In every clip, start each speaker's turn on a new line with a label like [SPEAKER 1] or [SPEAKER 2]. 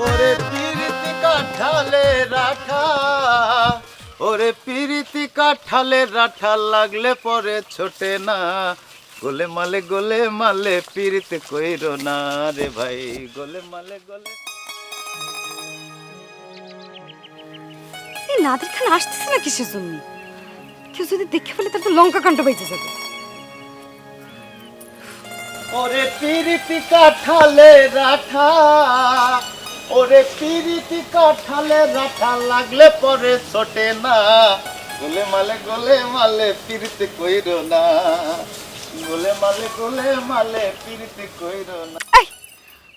[SPEAKER 1] ওরে পিরিতি কাঠালে রাঠা, ওরে পিরিতি কাঠালে রাঠা লাগলে পরে ছোটে না, গোলে মালে পিরিতি কইরো না রে ভাই, গোলে মালে গোলে।
[SPEAKER 2] এই নাদির খান আসতেছে না কিসের জন্য? কেউ যদি দেখে ফেলে তার তো লঙ্কা কাণ্ড বেঁচে যাবে।
[SPEAKER 1] ওরে পিরিতি কাঠালে রাঠা, ওরে পিরিতি কাঠালে রাঠা লাগলে পরে ছোটে না, গোলে মালে পিরিতি কইরো না, গোলে মালে পিরিতি কইরো না।
[SPEAKER 2] এই,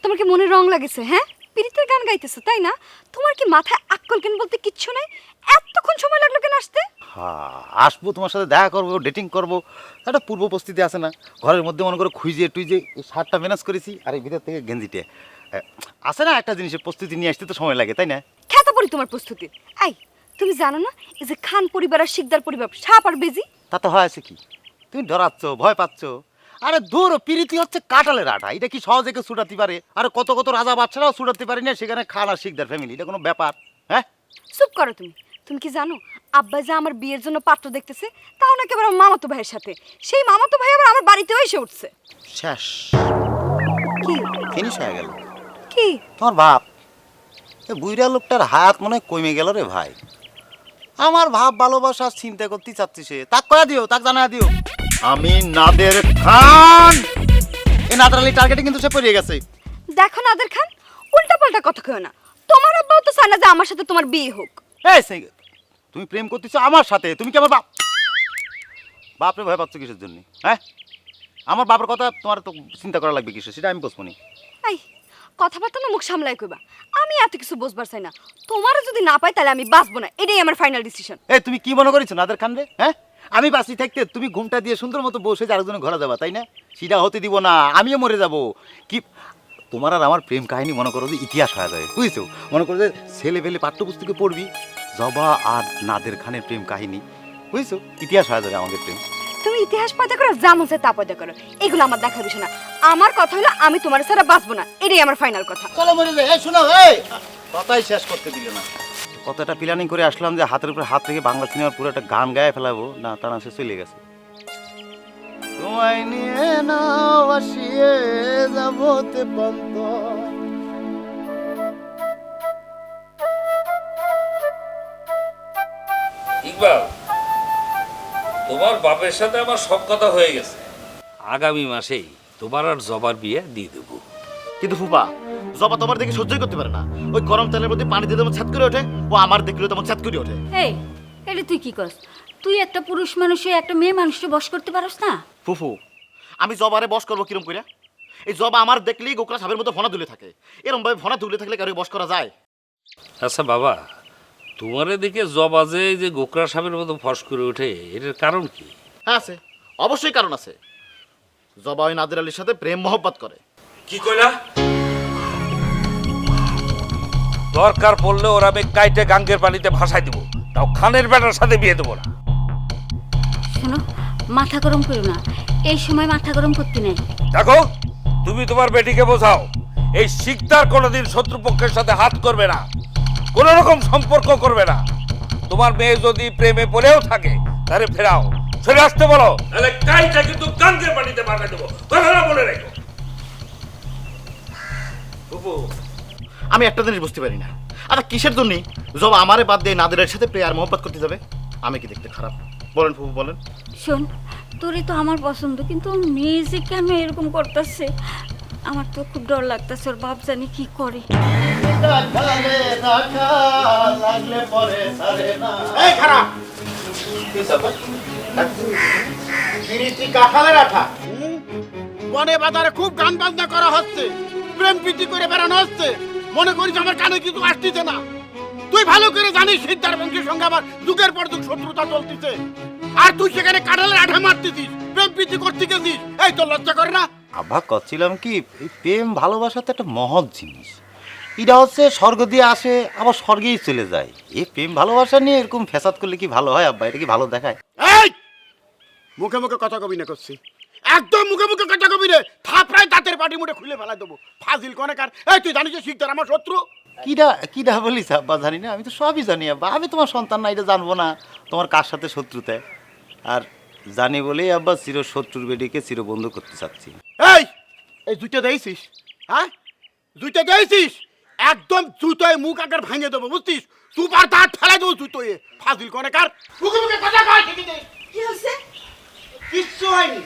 [SPEAKER 2] তোমার কি মনে রং লাগেছে? হ্যাঁ, পিরিতের গান গাইতেছো তাই না? তোমার কি মাথায় আক্কল কেন বলতে কিচ্ছু নাই? এতক্ষণ সময় লাগলো কেন আসতে?
[SPEAKER 1] হ্যাঁ, আসবো, তোমার সাথে দেখা করবো, ডেটিং করবো, একটা পূর্ব প্রস্তুতি আছে না? ঘরের মধ্যে মনে করো খুঁজে টুইজে শার্টটা ম্যানেজ করেছি, আর এই ভিতর থেকে গেঞ্জিটে আছে না, একটা জিনিসের প্রস্তুতি নিয়ে আসতে তো সময় লাগে, তাই না?
[SPEAKER 2] খেতা পড়ি তোমার প্রস্তুতি। এই, তুমি জানো না এই যে খান পরিবার আর শিকদার পরিবার সাপ আর বেজি?
[SPEAKER 1] তাতে হয় আছে কি? তুমি ডরাচ্ছ, ভয় পাচ্ছ? আরে দূর, পিরিতি হচ্ছে কাটালের আঠা, এটা কি সহজে কেউ ছুটাতে পারে? আর কত কত রাজা বাচ্চারাও ছুটাতে পারি না, সেখানে খান আর শিকদার ফ্যামিলি, এটা কোনো ব্যাপার? হ্যাঁ,
[SPEAKER 2] চুপ করো তুমি। তুমি কি জানো আব্বা যা আমার বিয়ের জন্য পাত্র দেখতেছে, তাও নাকি আবার আমার মামাতো ভাইয়ের সাথে। সেই মামাতো ভাই আবার আমার বাড়িতেও এসে উঠছে।
[SPEAKER 1] শেষ,
[SPEAKER 2] কি
[SPEAKER 1] ফিনিশ হয়ে গেল।
[SPEAKER 2] কি
[SPEAKER 1] তোমার বাপ, এ বুইড়া লোকটার হাত মনে হয় কমে গেল রে ভাই। আমার ভাব ভালোবাসা চিন্তা করতে চাচ্ছি, সে তাক করে দিও, তাক জানা দিও আমি নাদের খান। এই নাদের আলী টার্গেটে কিন্তু সে পড়ে গেছে।
[SPEAKER 2] দেখো নাদের খান, উল্টা পাল্টা কথা কেউ না। তোমার আব্বাও তো চায় না যে আমার সাথে তোমার বিয়ে হোক।
[SPEAKER 1] এই তুমি প্রেম করতেছো আমার সাথে, তুমি কি আমার বাপ? বাপরে ভয় পাচ্ছ কিসের জন্য? হ্যাঁ, আমার বাবার কথা তোমার তো চিন্তা করা লাগবে কিসে, সেটা আমি বুঝবো নি।
[SPEAKER 2] এই, কথাবার্তা না মুখ সামলাই কইবা। আমি এত কিছু বুঝবার চাই না। তোমারও যদি না পাই তাহলে আমি বাঁচবো না, এটাই আমার ফাইনাল ডিসিশন।
[SPEAKER 1] এই তুমি কি মনে করেছো নাদের খান রে? হ্যাঁ, আমি বাঁচি থাকতে তুমি ঘুমটা দিয়ে সুন্দর মতো বসে আরেকজনের ঘরে যাবা, তাই না? সেটা হতে দিব না, আমিও মরে যাব। কি তোমার আর আমার প্রেম কাহিনী মনে করো যে ইতিহাস হয়ে যায়, বুঝছো? মনে করো যে ছেলে পেলে পাঠ্যপুস্তকে পড়বি জবা আর নাদের খানের প্রেম কাহিনী, বুঝছো? ইতিহাস হয়ে যাবে আমাদের প্রেম।
[SPEAKER 2] তুমি ইতিহাস পয়দা করো, যা মন চায় তা পয়দা করো, এগুলো আমার দেখার বিষয় না। আমার কথা হলো আমি তোমার ছাড়া বাঁচবো না, এটাই আমার ফাইনাল কথা।
[SPEAKER 1] চলো মরে যাই। এই শোনো, এই কথাই শেষ করতে দিলে না। কতটা প্ল্যানিং করে আসলাম যে হাতের উপরে হাত থেকে বাংলা সিনেমার পুরো একটা গান গায়ে ফেলাবো, না তা না, সে চলে গেছে। তোমায় নিয়ে না বাসিয়ে যাবতে পন্ত।
[SPEAKER 3] ইকবাল, তোমার বাপের সাথে আমার সব কথা হয়ে গেছে। আগামী মাসেই তোমার আর জবার বিয়ে দিয়ে দেবো।
[SPEAKER 1] কিন্তু ফুপা, জবা তোমার দেখে সহ্যই করতে পারে না। ওই গরম তেলের মধ্যে পানি দিয়ে তেমন ছাত করে ওঠে, ও আমার দেখলেও তেমন ছাত করে ওঠে।
[SPEAKER 4] এই, এটা তুই কি করস? তুই একটা পুরুষ মানুষে একটা মেয়ে মানুষকে বশ করতে পারস না?
[SPEAKER 1] ফুফু, আমি জবারে বশ করবো কিরম করে? এই জবা আমার দেখলেই গোকরা সাপের মতো ফনা তুলে থাকে। এরম ভাবে ফনা তুলে থাকলে কারো বশ করা যায়?
[SPEAKER 3] আচ্ছা বাবা, তোমার দিকে জবা যে গোকরা সাপের মতো ফস করে ওঠে, এটার কারণ কি?
[SPEAKER 1] হ্যাঁ আছে, অবশ্যই কারণ আছে। জবা ওই নাদের আলীর সাথে প্রেম মহব্বত করে।
[SPEAKER 3] কি কইলা? দরকার পড়লে ওরা আমি কাইটে গাঙ্গের পানিতে ভাসাই দিব, তাও খানের বেটার সাথে বিয়ে দেবো না।
[SPEAKER 4] শোনো, মাথা গরম করো না, এই সময় মাথা গরম করতে নেই।
[SPEAKER 3] দেখো, তুমি তোমার বেটিকে বোঝাও এই শিকদার কোনোদিন শত্রুপক্ষের সাথে হাত করবে না, কোন রকম সম্পর্ক করবে না। তোমার মেয়ে যদি প্রেমে পড়েও থাকে তাহলে ফেরাও, ফিরে আসতে বলো, তাহলে কাইটা কিন্তু গাঙ্গের পানিতে ভাসাই দেবো, কথাটা বলে রেখো।
[SPEAKER 1] আমি একটা জিনিস বুঝতে পারি না, আচ্ছা কিসের জন্য জবা আমারে বাদ দিয়ে নাদেরের সাথে প্রেয়ার মহব্বত করতে যাবে? আমি কি দেখতে খারাপ? বলেন ফুফু, বলেন।
[SPEAKER 4] শোন, তোরই তো আমার পছন্দ, কিন্তু ওর মেয়ে যে কেন এরকম করতেছে, আমার তো খুব ডর লাগতেছে, ওর বাপ জানি কি করে।
[SPEAKER 5] এই খারাপ কাঁঠালের আঠা বনে বাজারে খুব গান বাজনা করা হচ্ছে, প্রেম প্রীতি করে বেড়ানো হচ্ছে। মনে করিস আমার কানে কিছু আসতেছে না? তুই ভালো করে জানিস সিদ্ধার বংশের সঙ্গে আমার যুগের পর যুগ শত্রুতা চলতেছে, আর তুই সেখানে কাঁঠালের আঠা মারতেছিস, প্রেম প্রীতি করতে গেছিস। এই তোর লজ্জা করে না?
[SPEAKER 1] আব্বা করছিলাম কি, এই প্রেম ভালোবাসা তো একটা মহৎ জিনিস। এটা হচ্ছে স্বর্গ দিয়ে আসে আবার স্বর্গেই চলে যায়। এই প্রেম ভালোবাসা নিয়ে এরকম ফ্যাসাদ করলে কি ভালো হয় আব্বা? এটা কি ভালো দেখায়?
[SPEAKER 5] এই মুখে মুখে কথা কবি না করছি, একদম মুখে মুখে কথা কবি রে, থাপড়ায় দাঁতের পাটি মুড়ে খুলে ফেলা দেবো। ফাজিল কনেকার। এই তুই জানিস যে শিকদার আমার শত্রু?
[SPEAKER 1] কিডা বলিস আব্বা? জানি না, আমি তো সবই জানি আব্বা। আমি তোমার সন্তান না, এটা জানবো না তোমার কার সাথে শত্রুতা? আর জানি বলেই আব্বা চির শত্রুর বেডিকে চির বন্ধু করতে চাচ্ছি।
[SPEAKER 5] এই জুতো দিয়েছিস? হ্যাঁ, জুতো দিয়েছিস? একদম জুতোয় মুখ আগে ভেঙে দেবো, বুঝছিস? সুপার দাঁত ফেলে দেবো জুতোয়। ফাজিল কনেকার। মুখে মুখে কথা কয়, ঠিকই দে।
[SPEAKER 2] কি হচ্ছে?
[SPEAKER 5] কিচ্ছু হয়নি।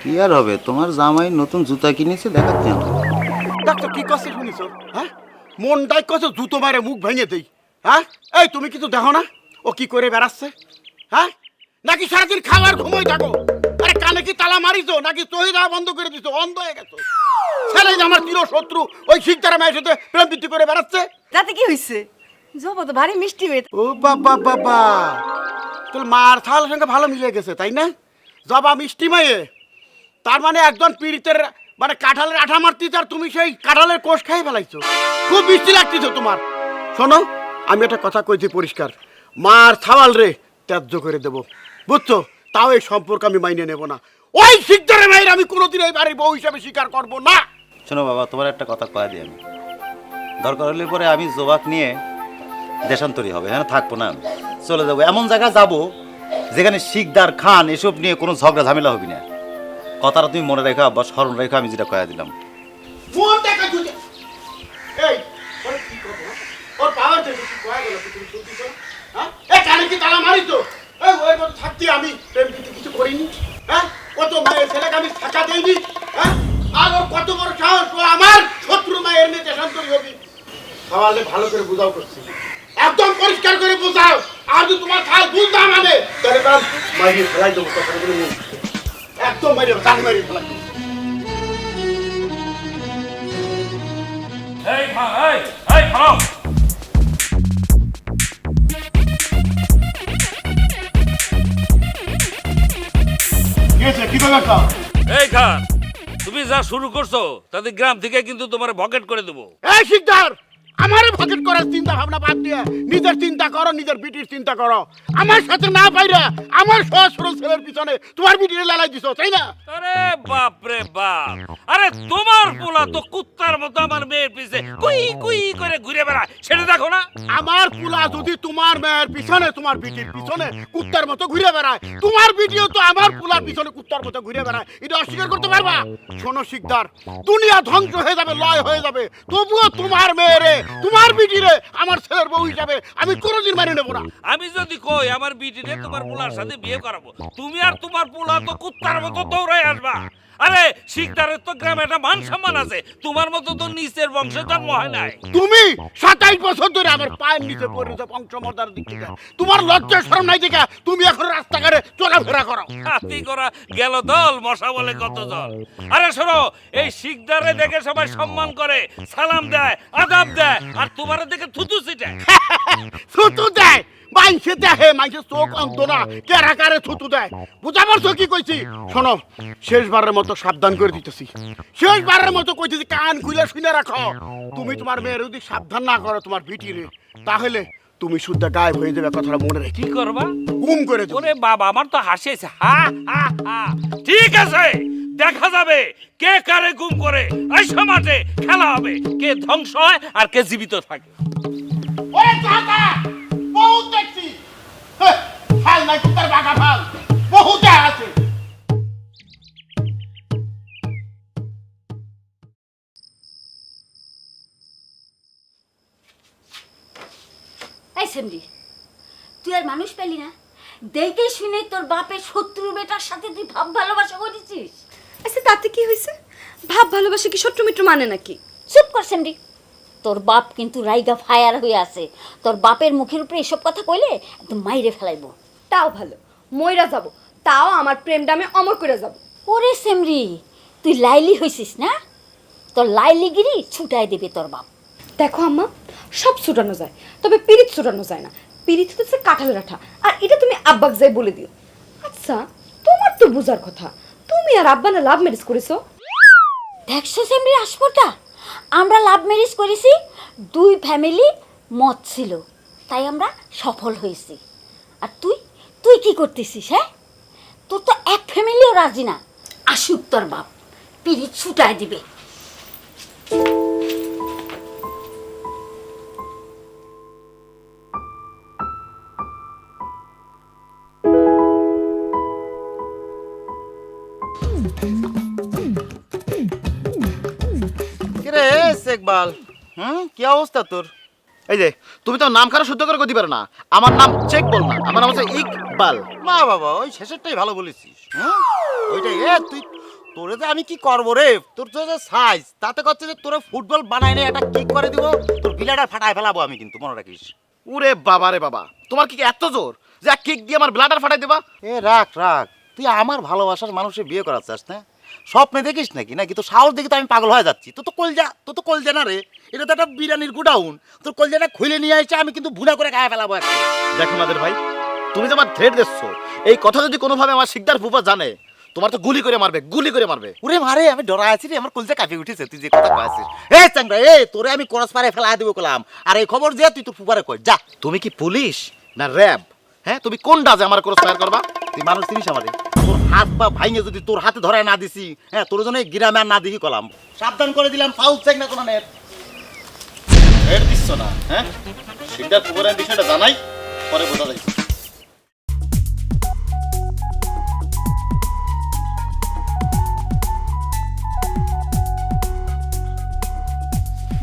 [SPEAKER 1] কি আর হবে, তোমার জামাই নতুন জুতা কিনেছে, দেখাচ্ছি আমার।
[SPEAKER 5] ডাক্তার কি করছে শুনিস? হ্যাঁ, মনটাই কছে জুতো মারে মুখ ভেঙে দেই। হ্যাঁ, এই তুমি কিছু দেখো না ও কি করে বেড়াচ্ছে? হ্যাঁ, নাকি সারাদিন খাবার ঘুমোই থাকো? আরে কানে কি তালা মারিছো নাকি চোখে দেওয়া বন্ধ করে দিছো? অন্ধ হয়ে গেছো। ছেলে যে আমার চির শত্রু, ওই শিকদারা মেয়ের সাথে প্রেম প্রীতি করে বেড়াচ্ছে।
[SPEAKER 2] রাতে কি হয়েছে? জবা তো ভারী মিষ্টি মেয়ে।
[SPEAKER 5] ও বাবা বাবা, তোর মার থালার সঙ্গে ভালো মিলে গেছে তাই না? জবা মিষ্টি মেয়ে, তার মানে একজন পীড়িতের মানে কাঁঠালের আঠা মারতিস আর তুমি সেই কাঁঠালের কোষ খাই ফেলাইছো। খুব মিষ্টি লাগতেছে তোমার। শোনো, আমি একটা কথা কইছি পরিষ্কার, মার থাওয়াল রে ত্যায্য করে দেবো, বুঝছো? তাও এই সম্পর্ক আমি মাইনে নেব না। ওই শিকদারের মেয়ের আমি কোনোদিন এই বাড়ির বউ হিসাবে স্বীকার করবো না।
[SPEAKER 1] শোনো বাবা, তোমার একটা কথা কয়া দিই আমি। দরকার হলে পরে আমি জোবাক নিয়ে দেশান্তরী হবে, হ্যাঁ, থাকবো না, আমি চলে যাবো এমন জায়গায় যাবো যেখানে শিকদার খান এসব নিয়ে কোনো ঝগড়া ঝামেলা হবে না। কথাটা তুমি মনে রেখো বা স্মরণ রেখো, আমি যেটা কয়া দিলাম।
[SPEAKER 5] ফোন দেখা দুটো। এই ওর কি করবো? ওর পাওয়ার দেখে কি কয়া গেল? তুমি সত্যি তো? হ্যাঁ, এই কানে কি তালা মারিছো? এই ওই মতো থাকতে আমি প্রেম প্রীতি কিছু করিনি। হ্যাঁ, কত মায়ের ছেলেকে আমি থাকা দেইনি। হ্যাঁ, আর ওর কত বড় সাহস, ও আমার শত্রু মায়ের মেয়ে দেশান্তরী হবি। খাওয়ালে ভালো করে বুঝাও করছি, একদম পরিষ্কার করে বুঝাও। আর যদি তোমার খাল বুঝতাম মানে তাহলে কাল মাইরে ফেলাই দেবো। কথা বলে মন একদম মাইরে কাল মাইরে ফেলাই দেবো।
[SPEAKER 3] এই খাও।
[SPEAKER 5] কি ব্যাপার?
[SPEAKER 3] এই খান, তুমি যা শুরু করছো তাতে গ্রাম থেকে কিন্তু তোমার ভকেট করে দেবো।
[SPEAKER 5] এই শিকদার, আমারে ভকেট করার চিন্তা ভাবনা বাদ দিয়ে নিজের চিন্তা করো, নিজের বিটির চিন্তা করো। আমার সাথে না পাইরা আমার সহজ ছেলের পিছনে তোমার বিটিরে লালাই দিছো, তাই না?
[SPEAKER 3] আরে বাপ রে বাপ, আরে তোমার পোলা তো কুত্তার মতো আমার মেয়ের পিছে কুই কুই করে ঘুরে বেড়ায়, সেটা দেখো না?
[SPEAKER 5] আমার পুলা যদি তোমার মেয়ের পিছনে, তোমার বিটির পিছনে কুত্তার মতো ঘুরে বেড়ায়, তোমার বিটিও তো আমার পুলার পিছনে কুত্তার মতো ঘুরে বেড়ায়, এটা অস্বীকার করতে পারবা? শোনো শিকদার, দুনিয়া ধ্বংস হয়ে যাবে, লয় হয়ে যাবে, তবুও তোমার মেয়েরে, তোমার বিটিরে আমার ছেলের বউ হিসাবে আমি কোনোদিন মেনে নেবো না।
[SPEAKER 3] আমি যদি কই আমার বিটিরে তোমার পোলার সাথে বিয়ে করাবো, তুমি আর তোমার পোলা তো কুত্তার মতো দৌড়াই আসবা। আরে শিকদারের তো গ্রামে একটা মান সম্মান আছে, তোমার মতো তো নিচের বংশে জন্ম হয় নাই।
[SPEAKER 5] তুমি 27 বছর ধরে আমার পায়ের নিচে পড়েছো বংশমর্যাদার দিক থেকে, তোমার লজ্জা শরম নাই দেখা তুমি এখন রাস্তাঘাটে চলাফেরা করো।
[SPEAKER 3] হাতি করা গেল দল, মশা বলে কত দল। আরে শোনো, এই শিকদারে দেখে সবাই সম্মান করে, সালাম দেয়, আদাব দেয়, আর তোমার দেখে থুতু ছিটে।
[SPEAKER 5] থুতু দেয় মাইনসে, দেখে মাইনসে চোখ অন্ত না, কেরা কারে থুতু দেয়। বুঝা পারছো কি কইছি? শোনো, শেষবারের মতো সাবধান করে দিতেছি, শেষবারের মতো কইতেছি, কান খুলে শুনে রাখো। তুমি তোমার মেয়ের যদি সাবধান না করো তোমার বিটিরে, তাহলে তুমি শুদ্ধ গায়েব হয়ে যাবে, কথাটা মনে রেখে
[SPEAKER 3] কি করবা?
[SPEAKER 5] গুম করে দেবো।
[SPEAKER 3] ওরে বাবা, আমার তো হাসি আছে। হা হা হা, ঠিক আছে, দেখা যাবে কে কারে গুম করে। এই সমাজে খেলা হবে, কে ধ্বংস হয় আর কে জীবিত থাকে।
[SPEAKER 5] ওরে কাকা, বহুত দেখছি, ফাল নাই কুত্তার বাঘা ফাল, বহুত আছে।
[SPEAKER 4] এই সেমরি, তুই আর মানুষ পেলি না? দেখে শুনে তোর বাপের শত্রু বেটার সাথে তুই ভাব ভালোবাসা করেছিস।
[SPEAKER 2] আচ্ছা তাতে কি হয়েছে? ভাব ভালোবাসা কি শত্রু মিত্র মানে নাকি?
[SPEAKER 4] চুপ কর সেমরি, তোর বাপ কিন্তু রাইগা ফায়ার হয়ে আছে। তোর বাপের মুখের উপরে এসব কথা কইলে একদম মাইরে ফেলাইবো।
[SPEAKER 2] তাও ভালো, মইরা যাব, তাও আমার প্রেম ডামে অমর করে যাব।
[SPEAKER 4] ওরে সেমরি, তুই লাইলি হইছিস না? তোর লাইলিগিরি ছুটাই দেবে তোর বাপ।
[SPEAKER 2] দেখো আম্মা, সব ছুটানো যায়, তবে পিরিত ছুটানো যায় না। পিরিত হচ্ছে কাঁঠালের আঠা, আর এটা তুমি আব্বাক যাই বলে দিও। আচ্ছা, তোমার তো বোঝার কথা, তুমি আর আব্বা না লাভ ম্যারেজ করেছো?
[SPEAKER 4] দেখছো সেমরি আসপটা, আমরা লাভ ম্যারেজ করেছি, দুই ফ্যামিলি মত ছিল, তাই আমরা সফল হয়েছি। আর তুই তুই কি করতেছিস? হ্যাঁ, তোর তো এক ফ্যামিলিও রাজি না, আসুক তোর বাপ, পিরিত ছুটায় দিবে।
[SPEAKER 1] কিরে শেখবাল, কি অবস্থা তোর?
[SPEAKER 5] এই যে তুমি তো নাম খারাপ শুদ্ধ করে কইতে পারো না। আমার নাম চেক বল না, আমার নাম হচ্ছে ইকবাল।
[SPEAKER 1] না বাবা, ওই শেষেরটাই ভালো বলেছিস। ওইটাই তুই, তোরে যে আমি কি করবো রে, তোর তো যে সাইজ তাতে করছে যে তোরা ফুটবল বানাই নে একটা কিক করে দিব, তোর বিলাটা ফাটায় ফেলাবো আমি, কিন্তু মনে রাখিস।
[SPEAKER 5] ওরে বাবা রে বাবা, তোমার কি এত জোর যে এক কিক দিয়ে আমার ব্লাডার ফাটাই দেবা?
[SPEAKER 1] রাখ রাখ, তুই আমার ভালোবাসার মানুষের বিয়ে করার চাস না? স্বপ্নে দেখিস নাকি? নাকি তোর সাহস দেখি তো আমি পাগল হয়ে যাচ্ছি। তোর তো কলজা না রে, এটা তো একটা বিরিয়ানির গুডাউন। তোর কলজাটা খুলে নিয়ে আসছে, আমি কিন্তু ভুনা করে খায় ফেলাবো একটা।
[SPEAKER 5] দেখো নাদের ভাই, তুমি যে আমার থ্রেট দিচ্ছ, এই কথা যদি কোনোভাবে আমার শিকদার ফুফা জানে, তোমার তো গুলি করে মারবে, গুলি করে মারবে।
[SPEAKER 1] ওরে মারে, আমি ডরা আছি রে, আমার কলজা কাঁপে উঠেছে তুই যে কথা কয়েছিস। চাংরা তোরে আমি করস পারে ফেলা দিব কলাম, আর এই খবর যে তুই তোর ফুপারে কই যা।
[SPEAKER 5] তুমি কি পুলিশ না র্যাব? হ্যাঁ, তুমি কোনটা যে আমার ক্রস ফায়ার করবা?
[SPEAKER 1] তুই মানুষ চিনিস আমারে? তোর হাত পা ভাইঙে যদি তোর হাতে ধরায় না দিছি, তোর জন্য এই গ্রামে আর না দিহি কলাম। সাবধান করে দিলাম, ফাউল চেক না কোনো নেট
[SPEAKER 5] দিচ্ছ না। হ্যাঁ, শিকদার ফুফারের বিষয়টা জানাই, পরে বোঝা যাবে।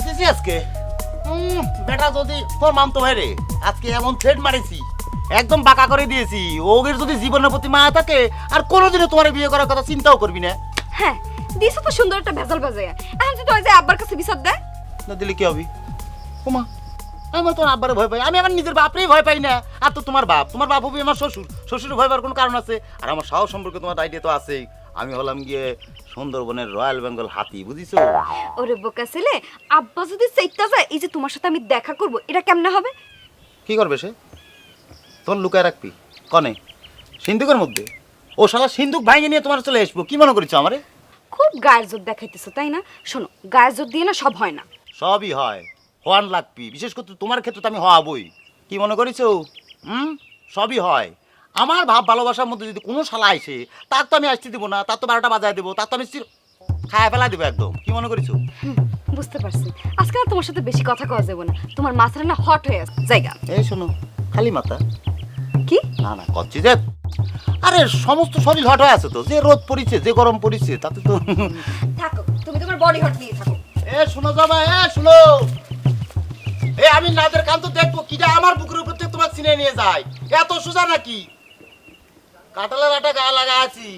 [SPEAKER 1] দিছি আজকে বেটা, যদি তোর মামতো ভাই রে, আজকে এমন থ্রেড মারিছি, একদম বাঁকা করে দিয়েছি। ওগের যদি জীবনের প্রতি মায়া থাকে, আর কোনোদিনও তোমার বিয়ে করার কথা চিন্তাও করবি না।
[SPEAKER 2] হ্যাঁ, দিছো তো সুন্দর একটা ভেজাল বাজায়। এখন যদি ওই যে আব্বার কাছে বিচার দেয়,
[SPEAKER 1] না দিলে কি হবি? ওমা, আমার তোমার আব্বারে ভয় পাই, আমি আমার নিজের বাপরেই ভয় পাই না। আর তো তোমার বাপ হবি আমার শ্বশুর, শ্বশুর ভয় পাওয়ার কোনো কারণ আছে? আর আমার সাহস সম্পর্কে তোমার আইডিয়া তো আছেই। আমি হলাম গিয়ে সুন্দরবনের রয়্যাল বেঙ্গল হাতি, বুঝিছো?
[SPEAKER 2] ওরে বোকা ছেলে, আব্বা যদি চাইতে যায় এই যে তোমার সাথে আমি দেখা করব, এটা কেমনে হবে?
[SPEAKER 1] কি করবে সে? তোর লুকায় রাখবি কনে সিন্ধুকের মধ্যে? ও শালা সিন্ধুক ভাঙে নিয়ে তোমার চলে আসবো, কি মনে করেছো আমারে?
[SPEAKER 2] খুব গায়ের জোর দেখাইতেছো তাই না? শোনো, গায়ের জোর দিয়ে না সব হয় না।
[SPEAKER 1] সবই হয়, হওয়ান লাগবি। বিশেষ করে তোমার ক্ষেত্রে তো আমি হওয়াবই। কি মনে করেছো? সবই হয়। আমার ভাব ভালোবাসার মধ্যে যদি কোনো শালা আসে, তার তো আমি আসতে দেবো না, তার তো 12টা বাজায় দেবো, তার তো আমি খায়া ফেলা দেবো একদম। কি মনে করেছো?
[SPEAKER 2] বুঝতে পারছি, আজকে না তোমার সাথে বেশি কথা কওয়া যাবে না। তোমার মাথাটা না হট হয়ে আছে জায়গা।
[SPEAKER 1] এই শোনো, খালি মাথা
[SPEAKER 2] কি?
[SPEAKER 1] না না করছি যে, আরে সমস্ত শরীর হট হয়ে আছে তো, যে রোদ পড়িছে, যে গরম পড়িছে, তাতে তো
[SPEAKER 2] থাকো, তুমি তোমার বডি হট নিয়ে থাকো।
[SPEAKER 1] শোনো যাবা, শোনো, আমি নাদের কান তো দেখবো কিটা আমার বুকের উপর থেকে তোমার চিনে নিয়ে যায়। এত সোজা নাকি? কাঁঠালের আটা গায়ে লাগা আছি।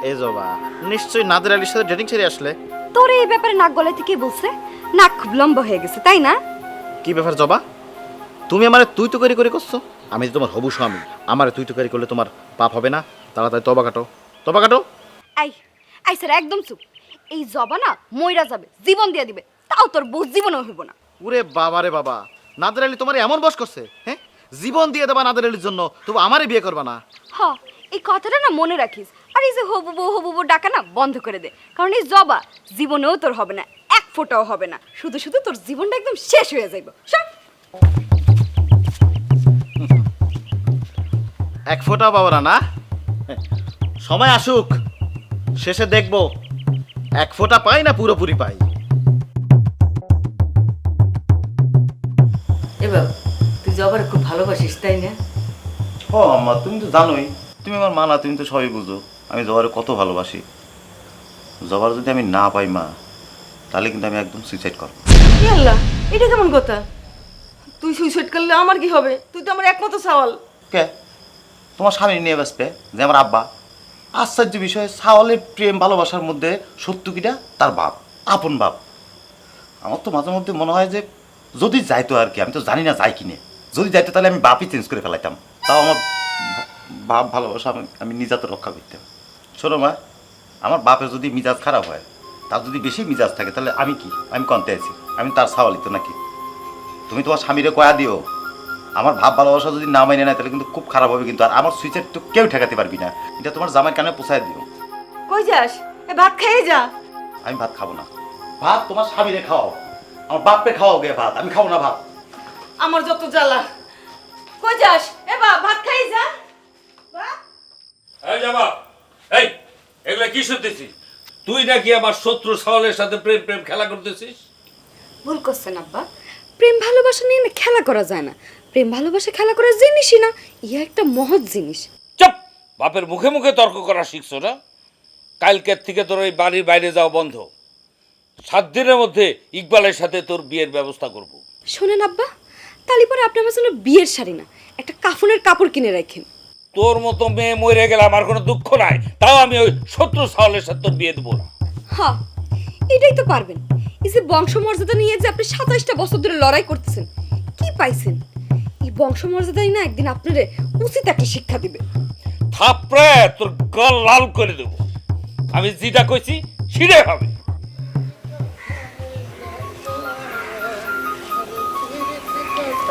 [SPEAKER 5] এই জবা, নিশ্চয়ই নাদের আলীর সাথে ডেটিং ছেড়ে আসলে।
[SPEAKER 2] তোর এই ব্যাপারে নাক গলাইতে কে বলছে? নাক খুব লম্বা হয়ে গেছে তাই না?
[SPEAKER 5] কি ব্যাপার জবা, তুমি আমারে তুই তো করে করছো? আমি তো তোমার হবু স্বামী, আমারে তুই তো করলে তোমার পাপ হবে না? তাড়াতাড়ি তবা কাটো, তবা কাটো।
[SPEAKER 2] আই স্যার, একদম চুপ। এই জবা না মইরা যাবে, জীবন দিয়ে দিবে, তাও তোর বউ জীবনও হইব না।
[SPEAKER 5] ওরে বাবা রে বাবা, নাদের আলী তোমার এমন বস করছে? হ্যাঁ, জীবন দিয়ে দেবা নাদের আলীর জন্য, তবু আমারে বিয়ে করবা না?
[SPEAKER 2] হ, এই কথাটা না মনে রাখিস। আর এই যে হবু বউ ডাকা না বন্ধ করে দে, কারণ এই জবা জীবনেও তোর হবে না, এক ফোঁটাও হবে না। শুধু শুধু তোর জীবনটা একদম শেষ হয়ে যাইব। সব
[SPEAKER 5] এক ফোঁটা পাবো না না? সময় আসুক, শেষে দেখবো এক ফোঁটা পাই না পুরোপুরি পাই।
[SPEAKER 6] এবার তুই জবার খুব ভালোবাসিস তাই না?
[SPEAKER 1] ও আম্মা, তুমি তো জানোই, তুমি আমার মা না, তুমি তো সবই বুঝো আমি জবারে কত ভালোবাসি। জবার যদি আমি না পাই মা, তাহলে কিন্তু আমি একদম সুইসাইড করবো।
[SPEAKER 6] কি আল্লাহ, এটা কেমন কথা? তুই সুইসাইড করলে আমার কি হবে? তুই তো আমার একমাত্র সওয়াল।
[SPEAKER 1] কে? তোমার স্বামী নিয়ে বাঁচবে যে আমার আব্বা? আশ্চর্য বিষয়, সাওয়ালের প্রেম ভালোবাসার মধ্যে সত্য কিটা তার বাপ, আপন বাপ। আমার তো মাঝে মধ্যে মনে হয় যে যদি যাইতো আর কি, আমি তো জানি না যাই কিনে, যদি যাইতো তাহলে আমি বাপই চেঞ্জ করে ফেলাইতাম, তাও আমার বাপ ভালোবাসা আমি নিজে তো রক্ষা করতাম। শোনো মা, আমার বাপের যদি মিজাজ খারাপ হয়, তার যদি বেশি মিজাজ থাকে, তাহলে আমি কি, আমি কনতে আছি? আমি তার সাওয়ালই তো নাকি? তুমি তোমার স্বামীরে কয়া দিও, আমার ভাব ভালোবাসা যদি না মাইনে নেয় তাহলে কিন্তু খুব খারাপ হবে কিন্তু। আর আমার সুইচের তো কেউ ঠেকাতে পারবি না, এটা তোমার জামাই কানে পোষায় দিও।
[SPEAKER 6] কই যাস? এ ভাত খেয়ে যা।
[SPEAKER 1] আমি ভাত খাবো না, ভাত তোমার স্বামীরে খাও, আমার বাপরে খাওয়াও গে ভাত, আমি খাবো না ভাত।
[SPEAKER 6] আমার যত জ্বালা। কই যাস? এ বা ভাত খাই যা।
[SPEAKER 3] এই যাবা, এই এগুলা কি শুনতেছি? তুই নাকি আমার শত্রু সাওয়ালের সাথে প্রেম প্রেম খেলা করতেছিস?
[SPEAKER 2] ভুল করছেন আব্বা, প্রেম ভালোবাসা নিয়ে না খেলা করা যায় না। প্রেম ভালোবাসা খেলা করার জিনিসই না, ইয়া একটা মহৎ জিনিস।
[SPEAKER 3] চুপ! বাপের মুখে মুখে তর্ক করা শিখছো না? কালকের থেকে তোর ওই বাড়ির বাইরে যাওয়া বন্ধ। 7 দিনের মধ্যে ইকবালের সাথে তোর বিয়ের ব্যবস্থা করব।
[SPEAKER 2] শোনেন আব্বা, তালি পরে আপনি আমার জন্য বিয়ের শাড়ি না, একটা কাফনের কাপড় কিনে রাখেন।
[SPEAKER 3] তোর মতো মেয়ে মরে গেলে আমার কোনো দুঃখ নাই, তাও আমি ওই শত্রু সাওয়ালের সাথে তোর বিয়ে দেবো না।
[SPEAKER 2] হ্যাঁ, এটাই তো পারবেন। এই যে বংশমর্যাদা নিয়ে যে আপনি 27টা বছর ধরে লড়াই করতেছেন, কি পাইছেন? এই বংশমর্যাদাই না একদিন আপনারে উচিত একটা শিক্ষা দিবে।
[SPEAKER 3] থাপড়ে তোর গল লাল করে দেবো। আমি যেটা কইছি সেটাই হবে।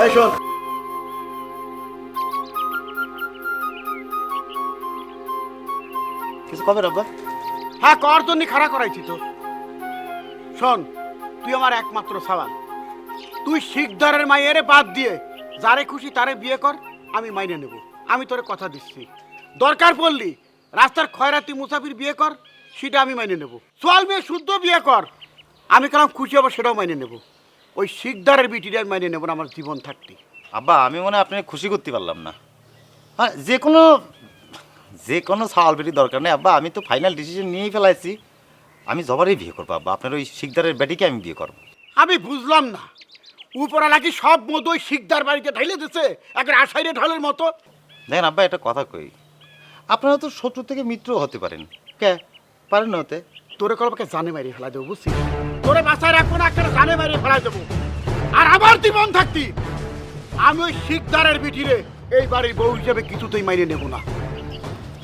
[SPEAKER 5] এই শোন,
[SPEAKER 1] কিছু কবে আব্বা?
[SPEAKER 5] হ্যাঁ কর জন্য খাড়া করাইছি তো। শোন, তুই আমার একমাত্র সওয়াল। তুই শিকদারের মাইয়েরে বাদ দিয়ে যারে খুশি তারে বিয়ে কর, আমি মাইনে নেব। আমি তোরে কথা দিচ্ছি, দরকার পড়লি রাস্তার খয়রাতি মুসাফির বিয়ে কর, সেটা আমি মাইনে নেব। সোয়াল মেয়ে শুদ্ধ বিয়ে কর, আমি কারণ খুশি হবো সেটাও মাইনে নেব। ওই শিকদারের বিটিটা আমি মাইনে নেব না আমার জীবন থাকতে।
[SPEAKER 1] আব্বা আমি মনে হয় আপনাকে খুশি করতে পারলাম না। হ্যাঁ, যে কোনো সাওয়াল বেটির দরকার নেই আব্বা, আমি তো ফাইনাল ডিসিশন নিয়েই ফেলাইছি, আমি জবারই বিয়ে করবো আব্বা, আপনার ওই শিকদারের বেটিকে আমি বিয়ে করবো।
[SPEAKER 5] আমি বুঝলাম না, উপরা নাকি সব মতো ওই শিকদার বাড়িতে ঢেলে দিচ্ছে একটা আশাইরে ঢলের মতো।
[SPEAKER 1] দেখেন আব্বা, একটা কথা কই, আপনারা তো শত্রু থেকে মিত্র হতে পারেন, কে পারেন না হতে?
[SPEAKER 5] তোরে কলবাকে জানে মারিয়ে ফেলা দেবো, বুঝছিস? তোরে বাসায় রাখবো না, একটা জানে মারিয়ে ফেলা দেবো। আর আমার জীবন থাকতি আমি ওই শিকদারের বিটিরে এই বাড়ির বউ হিসেবে কিছুতেই মাইনে নেব না।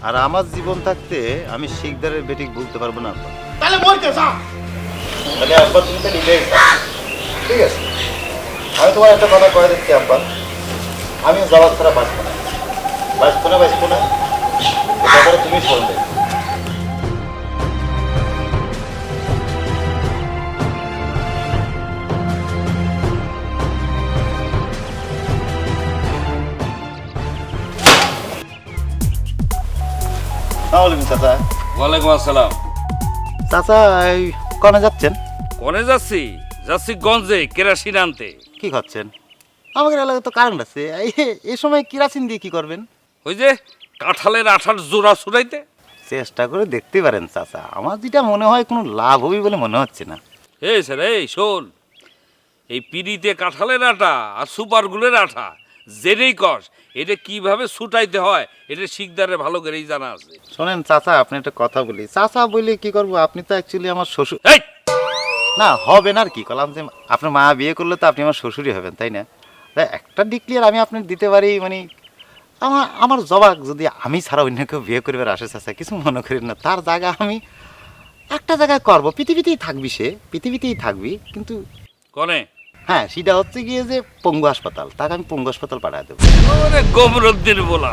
[SPEAKER 1] আর আমার জীবন থাকতে আমি শিকদারের বেটিকে বলতে পারবো না আব্বা।
[SPEAKER 5] তাহলে মরতে যা।
[SPEAKER 1] তাহলে আব্বা তুমি তো নিজেই ঠিক আছে, আমি তোমার একটা কথা কয়ে দিচ্ছি আব্বা, আমি জবাব ছাড়া বাঁচবো না, এটা করে তুমি বলবে। চাচা,
[SPEAKER 3] ওয়ালাইকুম আসসালাম।
[SPEAKER 1] চাচা এই কনে যাচ্ছেন?
[SPEAKER 3] কোনে যাচ্ছি? যাচ্ছি গঞ্জে কেরাসিন আনতে।
[SPEAKER 1] কি খাচ্ছেন? আমাদের এলাকায় তো কারেন্ট আছে, এই সময় কেরাসিন দিয়ে কি করবেন?
[SPEAKER 3] ওই যে কাঁঠালের আঠার জোড়া ছুড়াইতে।
[SPEAKER 1] চেষ্টা করে দেখতে পারেন চাচা, আমার যেটা মনে হয় কোনো লাভ হবে বলে মনে হচ্ছে না।
[SPEAKER 3] এই স্যার, এই শোন, এই পিড়িতে কাঁঠালের আটা আর সুপারগুলের আঠা জেনেই কস, এটা কিভাবে ছুটাইতে হয় এটা শিকদারে ভালো করেই জানা আছে।
[SPEAKER 1] শোনেন চাচা, আপনি একটা কথা বলি, চাচা বলে কি করবো, আপনি তো অ্যাকচুয়ালি আমার শ্বশুর।
[SPEAKER 3] এই
[SPEAKER 1] না হবেন আর কি করলাম, যে আপনার মা বিয়ে করলে তো আপনি আমার শ্বশুরই হবেন, তাই না? তাই একটা ডিক্লিয়ার আমি আপনার দিতে পারি, মানে আমার জবাব যদি আমি ছাড়া অন্য কেউ বিয়ে করবার আসে চাচা, কিছু মনে করেন না, তার জায়গা আমি একটা জায়গায় করবো, পৃথিবীতেই থাকবি, সে পৃথিবীতেই থাকবি, কিন্তু
[SPEAKER 3] কনে?
[SPEAKER 1] হ্যাঁ সেটা হচ্ছে গিয়ে যে পঙ্গু হাসপাতাল, তাকে আমি পঙ্গু হাসপাতাল পাঠিয়ে দেবো।
[SPEAKER 3] ওরে গোবরদ্দিন বলা,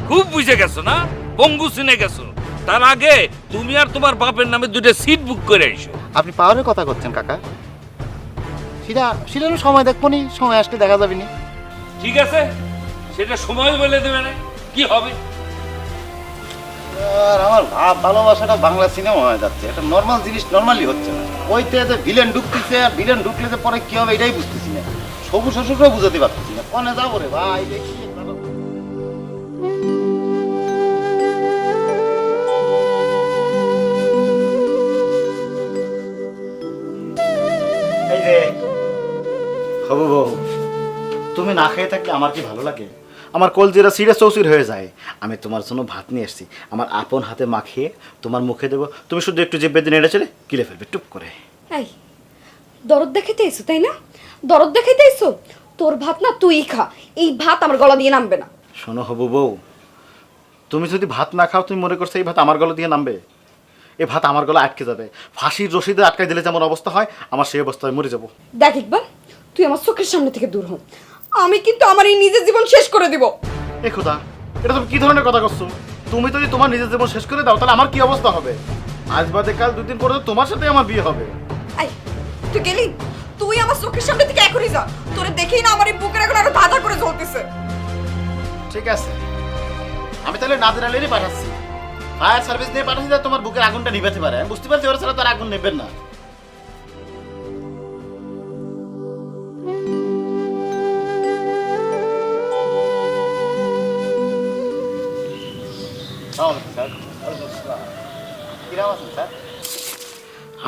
[SPEAKER 3] খুব বুঝে গেছো না, পঙ্গু চিনে গেছো। তার আগে তুমি আর তোমার বাপের নামে 2টা সিট বুক করে আইসো।
[SPEAKER 1] আপনি পাওয়ারের কথা করছেন কাকা, সেটা সময় দেখবো নি, সময় আসলে দেখা যাবে নি।
[SPEAKER 3] ঠিক আছে, সেটা সময় বলে দেবে না কি হবে।
[SPEAKER 1] আর আমার ভালোবাসাটা বাংলা সিনেমা হয়ে যাচ্ছে, একটা নর্মাল জিনিস নর্মালি হচ্ছে না, ওইতে যে ভিলেন ঢুকতেছে, আর ভিলেন ঢুকলে যে পরে কি হবে এটাই বুঝতেছি না, সবুজ শ্বশুরকেও বুঝাতে পারতেছি না, কনে যাবো রে ভাই দেখি। এই যে হবু বউ, তুমি না খেয়ে থাকলে আমার কি ভালো লাগে?
[SPEAKER 7] আমার কলজিরা সিরিয়াস চৌচির হয়ে যায়। আমি তোমার জন্য ভাত নিয়ে এসেছি, আমার আপন হাতে মাখিয়ে তোমার মুখে দেবো, তুমি শুধু একটু জিভে দিয়ে নেড়ে চলে গিলে ফেলবে টুপ করে।
[SPEAKER 2] এই দরদ দেখাইতে আইছো তাই না? দরদ দেখাইতে আইছো? তোর ভাত না তুই খা, এই ভাত আমার গলা দিয়ে নামবে না।
[SPEAKER 7] শোনো হবু বউ, তুমি যদি ভাত না খাও তুমি মনে করছো এই ভাত আমার গলা দিয়ে নামবে? এই ভাত আমার গলা আটকে যাবে, ফাঁসির রশিদে আটকাই দিলে যেমন অবস্থা হয় আমার সেই অবস্থায় মরে যাবো।
[SPEAKER 2] দেখ ইকবাল, তুই আমার চোখের সামনে থেকে দূর হ, আমি কিন্তু আমার এই নিজের জীবন শেষ করে দিব।
[SPEAKER 7] এ খোদা, এটা তুমি কি ধরনের কথা করছো? তুমি যদি তোমার নিজের জীবন শেষ করে দাও তাহলে আমার কি অবস্থা হবে? আজ বাদে কাল 2 দিন পরে তো তোমার সাথে আমার বিয়ে হবে।
[SPEAKER 2] এই
[SPEAKER 6] তুই গেলি? তুই আমার চোখের সামনে থেকে এখনই যা। তোরে দেখেই না আমার এই বুকের এখন আরো ধাঁধা করে জ্বলতেছে।
[SPEAKER 7] ঠিক আছে, আমি তাহলে নাদের আলীরই পাঠাচ্ছি। ফায়ার সার্ভিস দিয়ে পাঠাচ্ছি, যাতে তোমার বুকের আগুনটা নিভাতে পারে। আমি বুঝতে পারছি ওরা ছাড়া তার আগুন নেবেন না।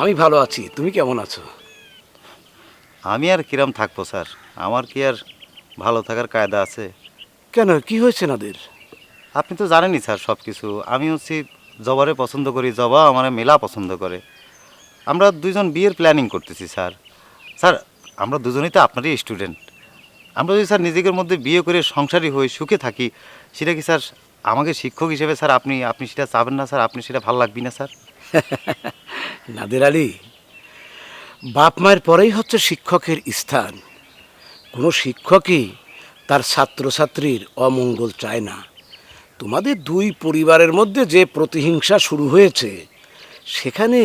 [SPEAKER 8] আমি ভালো আছি, তুমি কেমন আছো?
[SPEAKER 1] আমি আর কিরম থাকবো স্যার, আমার কি আর ভালো থাকার কায়দা আছে?
[SPEAKER 8] কেন, কি হয়েছে নাদের?
[SPEAKER 1] আপনি তো জানেনই স্যার সব কিছু। আমি হচ্ছি জবারে পছন্দ করি, জবা আমার মেলা পছন্দ করে। আমরা দুজন বিয়ের প্ল্যানিং করতেছি স্যার। স্যার আমরা দুজনেই তো আপনারই স্টুডেন্ট। আমরা যদি স্যার নিজেদের মধ্যে বিয়ে করে সংসারী হয়ে সুখে থাকি, সেটা কি স্যার আমাকে শিক্ষক হিসেবে স্যার আপনি সেটা চাবেন না স্যার? আপনি সেটা ভালো লাগবে না স্যার?
[SPEAKER 8] নাদের আলী, বাপ মায়ের পরেই হচ্ছে শিক্ষকের স্থান। কোনো শিক্ষকই তার ছাত্রছাত্রীর অমঙ্গল চায় না। তোমাদের দুই পরিবারের মধ্যে যে প্রতিহিংসা শুরু হয়েছে, সেখানে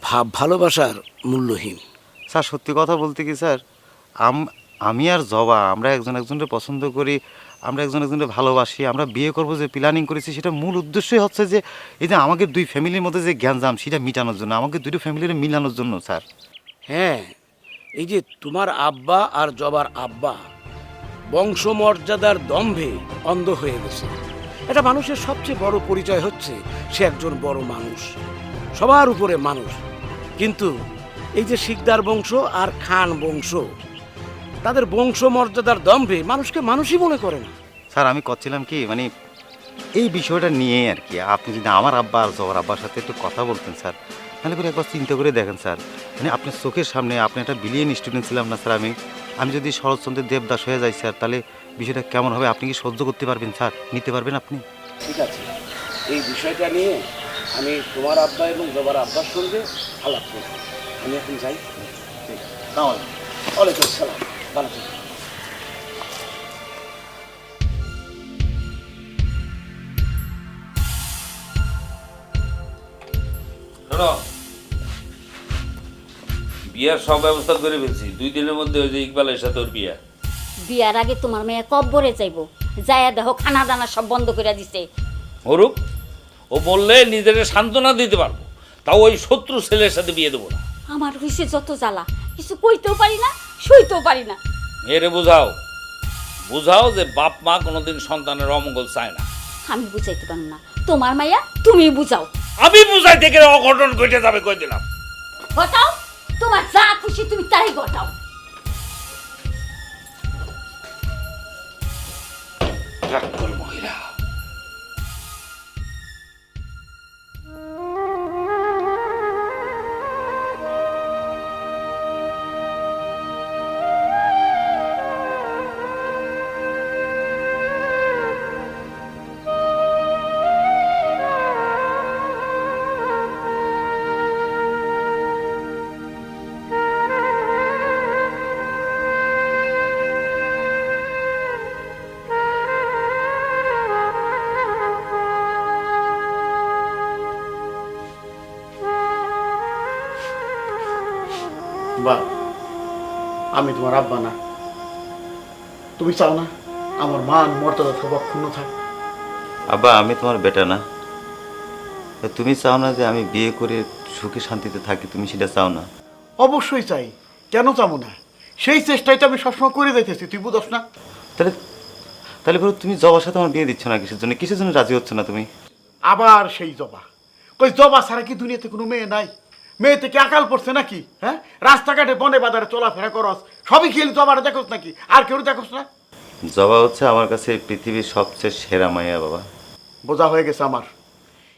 [SPEAKER 8] ভাব ভালোবাসার মূল্যহীন।
[SPEAKER 1] স্যার সত্যি কথা বলতে কি স্যার, আমি আর জবা আমরা একজন একজনকে পছন্দ করি, আমরা একজন একজনকে ভালোবাসি, আমরা বিয়ে করব যে প্ল্যানিং করেছি, সেটা মূল উদ্দেশ্যই হচ্ছে যে এই যে আমাকে দুই ফ্যামিলির মধ্যে যে জ্ঞানজাম সেটা মিটানোর জন্য, আমাকে দুটো ফ্যামিলির মিলানোর জন্য স্যার।
[SPEAKER 8] হ্যাঁ, এই যে তোমার আব্বা আর জবার আব্বা বংশমর্যাদার দম্ভে অন্ধ হয়ে গেছে। এটা মানুষের সবচেয়ে বড় পরিচয় হচ্ছে সে একজন বড় মানুষ, সবার উপরে মানুষ। কিন্তু এই যে শিকদার বংশ আর খান বংশ, তাদের বংশমর্যাদার দম্ভে মানুষকে মানুষই মনে করে না।
[SPEAKER 1] স্যার আমি করছিলাম কি, মানে এই বিষয়টা নিয়ে আর কি, আপনি যদি আমার আব্বা আর জবার আব্বার সাথে একটু কথা বলতেন স্যার, তাহলে করে একবার চিন্তা করে দেখেন স্যার। মানে আপনার চোখের সামনে আপনি একটা বিলিয়ন স্টুডেন্ট ছিলাম না স্যার আমি যদি শরৎচন্দ্রের দেবদাস হয়ে যাই স্যার, তাহলে বিষয়টা কেমন হবে? আপনি কি সহ্য করতে পারবেন স্যার? নিতে পারবেন আপনি?
[SPEAKER 8] ঠিক আছে, এই বিষয়টা নিয়ে আমি তোমার আব্বা এবং জবার আব্বার সঙ্গে আলাপ করব। আমি এখন যাই। ঠিক আছে, তাহলে ওয়ালাইকুম আসসালাম, ভালো থাকবেন।
[SPEAKER 3] শোনো, বিয়ার সব ব্যবস্থা করে ফেলছি। 2 দিনের মধ্যে ওই যে ইকবালের সাথে ওর বিয়া।
[SPEAKER 4] বিয়ার আগে তোমার মেয়ে কব্বরে যাইবো, যায়া দেখো খানা দানা সব বন্ধ করে দিছে।
[SPEAKER 3] অরূপ, ও বললে নিজের সান্ত্বনা দিতে পারবো, তাও ওই শত্রু ছেলের সাথে বিয়ে দেবো না।
[SPEAKER 4] আমার হইছে যত জ্বালা, কিছু কইতেও পারি না, শুইতেও পারি না।
[SPEAKER 3] মেয়েরে বুঝাও, বুঝাও যে বাপ মা কোনোদিন সন্তানের অমঙ্গল চায় না।
[SPEAKER 4] আমি বুঝাইতে পারব না, তোমার মাইয়া তুমি বুঝাও।
[SPEAKER 3] আমি বুঝাই থেকে অঘটন ঘটে যাবে কই দিলাম।
[SPEAKER 4] ঘটাও, তোমার যা খুশি তুমি তাই ঘটাও।
[SPEAKER 3] রাক্ষর মহিলা।
[SPEAKER 5] বা আমি তোমার আব্বা না, তুমি চাও না আমার মান মর্যাদা সব অক্ষুণ্ণ থাক?
[SPEAKER 1] আব্বা আমি তোমার বেটা না? তুমি চাও না যে আমি বিয়ে করে সুখে শান্তিতে থাকি? তুমি সেটা চাও না?
[SPEAKER 5] অবশ্যই চাই, কেন চাবো না? সেই চেষ্টাই তো আমি সবসময় করে যাইতেছি, তুই বুঝস না?
[SPEAKER 1] তাহলে তাহলে বলো তুমি জবার সাথে আমার বিয়ে দিচ্ছ না কিসের জন্য রাজি হচ্ছ না তুমি?
[SPEAKER 5] আবার সেই জবা, কই জবা ছাড়া কি দুনিয়াতে কোনো মেয়ে নাই? মেয়েতে কি আকাল পড়ছে নাকি? হ্যাঁ, রাস্তাঘাটে বনে বাজারে চলাফেরা করস, সবই খেলি জবার দেখোস নাকি? আর কেউ দেখোস না?
[SPEAKER 1] জবা হচ্ছে আমার কাছে এই পৃথিবীর সবচেয়ে সেরা মাইয়া বাবা।
[SPEAKER 5] বোঝা হয়ে গেছে আমার।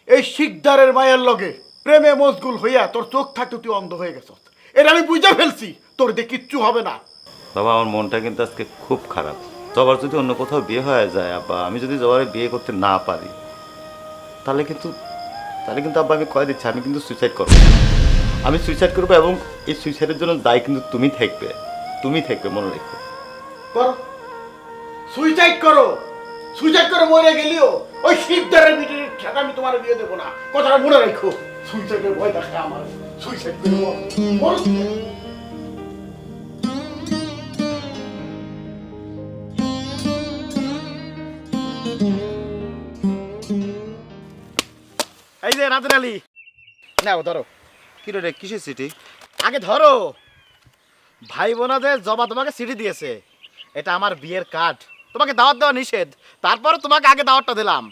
[SPEAKER 5] এই শিকদারের মায়ের লগে প্রেমে মশগুল হইয়া তোর চোখ থাকতে তুই অন্ধ হয়ে গেছ, এটা আমি বুঝে ফেলছি। তোর দিয়ে কিচ্ছু হবে না
[SPEAKER 1] বাবা। আমার মনটা কিন্তু আজকে খুব খারাপ। জবার যদি অন্য কোথাও বিয়ে হয়ে যায় আব্বা, আমি যদি জবারে বিয়ে করতে না পারি, তাহলে কিন্তু আব্বা আমি কয়ে দিচ্ছি, আমি কিন্তু সুইসাইড করবো। আমি সুইসাইড করবো এবং এই সুইসাইডের জন্য দায় কিন্তু তুমি থাকবে, মনে রেখো।
[SPEAKER 5] করো, সুইসাইড করো, সুইসাইড করে মরে গেলিও ওই শিকদারের মিটির সাথে আমি তোমার বিয়ে দেবো না, কথাটা মনে রাখো। সুইসাইডের ভয় থাকে আমার, সুইসাইড করে মর।
[SPEAKER 7] যে নাদের আলী, নাও ধরো।
[SPEAKER 1] কি রে কিসের চিঠি?
[SPEAKER 7] আগে ধরো। ভাই বোনাদের জবা তোমাকে চিঠি দিয়েছে। এটা আমার বিয়ের কার্ড। তোমাকে দাওয়াত দেওয়া নিষেধ, তারপর তোমাকে আগে দাওয়াতটা দিলাম।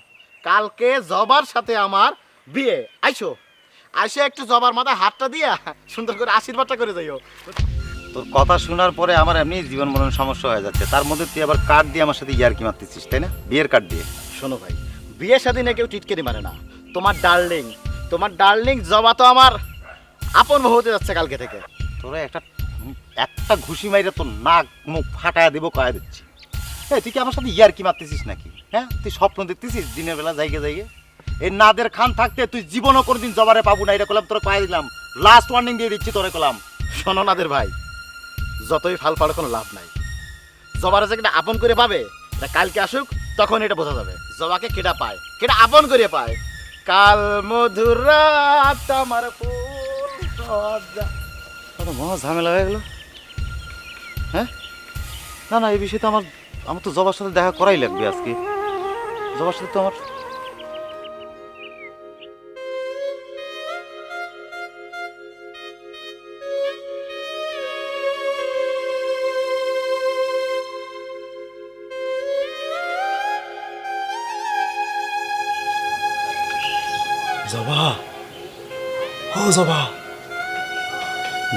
[SPEAKER 7] কালকে জবার সাথে আমার বিয়ে, আইসো। আইসে একটু জবার মাথায় হাতটা দিয়া সুন্দর করে আশীর্বাদটা করে যাইও।
[SPEAKER 1] তোর কথা শোনার পরে আমার এমনি জীবন মরণ সমস্যা হয়ে যাচ্ছে, তার মধ্যে তুই আবার কার্ড দিয়ে আমার সাথে ইয়ার্কি মারতেছিস, তাই না? বিয়ের কার্ড দিয়ে।
[SPEAKER 7] শোনো ভাই, বিয়ের সাথে কেউ টিটকেরি মারে না। তোমার ডার্লিং জবা তো আমার আপন হতে যাচ্ছে কালকে থেকে।
[SPEAKER 1] তোরা একটা ঘুষি মাইরে তোর নাক মুখ ফাটায় দেবো কয়া দিচ্ছি। হ্যাঁ, তুই কি আমার সাথে ইয়ার্কি মারতেছিস নাকি? হ্যাঁ, তুই স্বপ্ন দেখতেছিস দিনের বেলা জায়গা জায়গা? এই নাদের খান থাকতে তুই জীবনও কোনোদিন জবারে পাবো না, এটা করলাম তোরা কয়া দিলাম। লাস্ট ওয়ার্নিং দিয়ে দিচ্ছি তোরে কলাম।
[SPEAKER 7] শোনো নাদের ভাই, যতই ফাল ফাল কোনো লাভ নাই। জবারে যে কেটা আপন করে পাবে, এটা কালকে আসুক, তখন এটা বোঝা যাবে জবাকে কেটা পায়, কেটা আপন করে পায়। কাল মধুর রাত আমার ফুল সজ্জা।
[SPEAKER 1] কত মহা ঝামেলা হয়ে গেল। হ্যাঁ, না না, এই বিষয়ে তো আমার তো জবার সাথে দেখা করাই লাগবে আজকে। জবার সাথে তো আমার
[SPEAKER 9] জবা, ও জবা,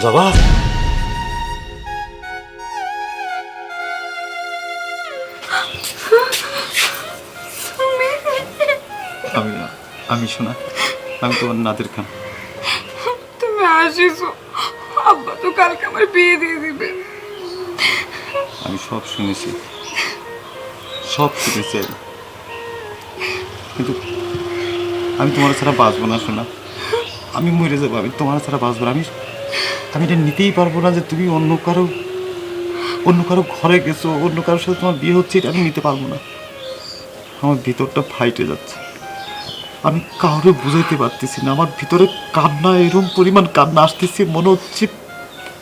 [SPEAKER 9] জবা।
[SPEAKER 1] আমি শোনা, আমি তোমার নাদের খান।
[SPEAKER 6] তুমি আসিছো, আব্বা তো কালকে আমার বিয়ে দিয়ে দিবে।
[SPEAKER 1] আমি সব শুনেছি, সব শুনেছি আমি। কিন্তু আমি তোমার ছাড়া বাঁচবো না শোনা। আমি মরে যাবো, আমি তোমার ছাড়া বাঁচবো না। আমি এটা নিতেই পারবো না যে তুমি অন্য কারো ঘরে গেছো, অন্য কারোর সাথে তোমার বিয়ে হচ্ছে, এটা আমি নিতে পারবো না। আমার ভিতরটা ফাইটে যাচ্ছে, আমি কাউরে বুঝাইতে পারতেছি না। আমার ভিতরে কান্না, এরকম পরিমাণ কান্না আসতেছে, মনে হচ্ছে